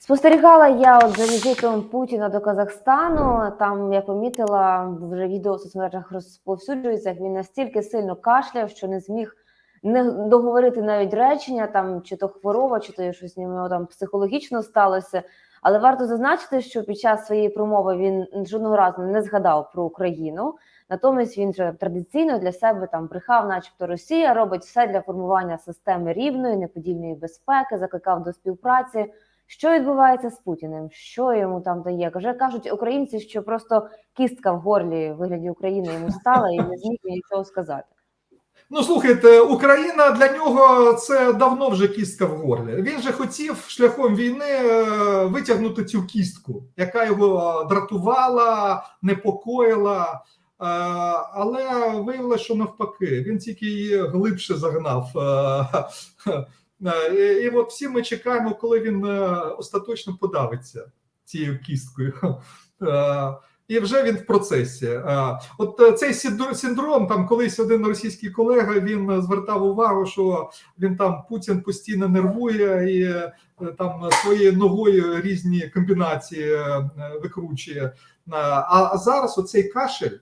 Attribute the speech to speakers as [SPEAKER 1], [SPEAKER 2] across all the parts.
[SPEAKER 1] Спостерігала я от за візитом Путіна до Казахстану. Там я помітила, вже відео в соцмережах розповсюджується, як він настільки сильно кашляв, що не зміг не договорити навіть речення, там чи то хвороба, чи то щось з ним там психологічно сталося. Але варто зазначити, що під час своєї промови він жодного разу не згадав про Україну. Натомість він вже традиційно для себе там брехав, начебто Росія робить все для формування системи рівної, неподільної безпеки, закликав до співпраці. Що відбувається з Путіним? Що йому там дає? Вже кажуть українці, що просто кістка в горлі в вигляді України йому стала і не зміг нічого сказати.
[SPEAKER 2] Ну, слухайте, Україна для нього це давно вже кістка в горлі. Він же хотів шляхом війни витягнути цю кістку, яка його дратувала, непокоїла, але виявилося, що навпаки, він тільки її глибше загнав. І от всі ми чекаємо, коли він остаточно подавиться цією кісткою. І вже він в процесі. От цей синдром, там колись один російський колега, він звертав увагу, що він там Путін постійно нервує і там своєю ногою різні комбінації викручує. А зараз оцей кашель,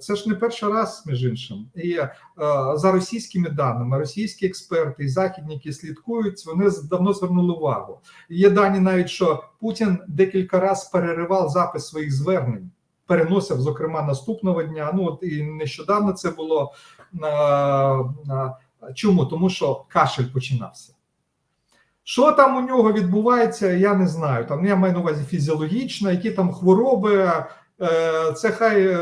[SPEAKER 2] це ж не перший раз, між іншим. І за російськими даними, російські експерти і західні, які слідкують, вони давно звернули увагу. Є дані навіть, що Путін декілька разів переривав запис своїх звернень, переносив, зокрема, наступного дня. Ну, от і нещодавно це було. Чому? Тому що кашель починався. Що там у нього відбувається, я не знаю. Там я маю на увазі фізіологічно, які там хвороби. Це хай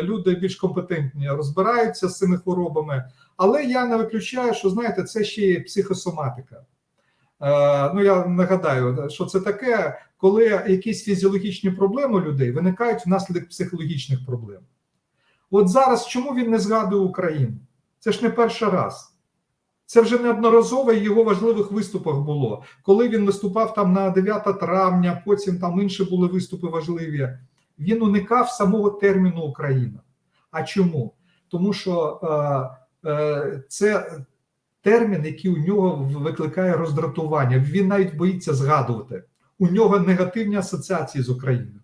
[SPEAKER 2] люди більш компетентні розбираються з цими хворобами, але я не виключаю, що, знаєте, це ще й психосоматика. Ну, я нагадаю, що це таке, коли якісь фізіологічні проблеми у людей виникають внаслідок психологічних проблем. От зараз чому він не згадує Україну? Це ж не перший раз. Це вже неодноразово в його важливих виступах було. Коли він виступав там на 9 травня, потім там інші були виступи важливі. Він уникав самого терміну Україна. А чому? Тому що це термін, який у нього викликає роздратування. Він навіть боїться згадувати. У нього негативні асоціації з Україною.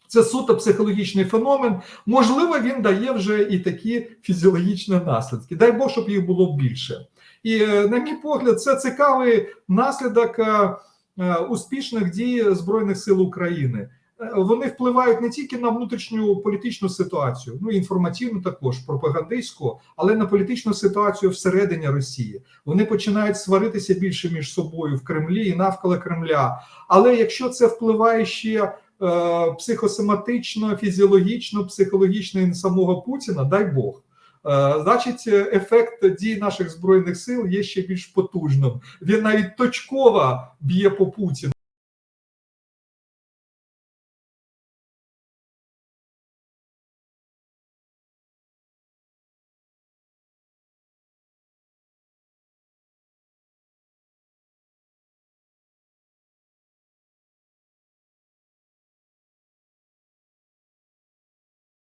[SPEAKER 2] Це суто психологічний феномен. Можливо, він дає вже і такі фізіологічні наслідки. Дай Бог, щоб їх було більше. І, на мій погляд, це цікавий наслідок успішних дій Збройних сил України. Вони впливають не тільки на внутрішню політичну ситуацію, ну інформаційну також, пропагандистську, але на політичну ситуацію всередині Росії. Вони починають сваритися більше між собою в Кремлі і навколо Кремля. Але якщо це впливає ще психосоматично, фізіологічно, психологічно і на самого Путіна, дай Бог. Значить, ефект дій наших Збройних сил є ще більш потужним. Він навіть точково б'є по Путіну.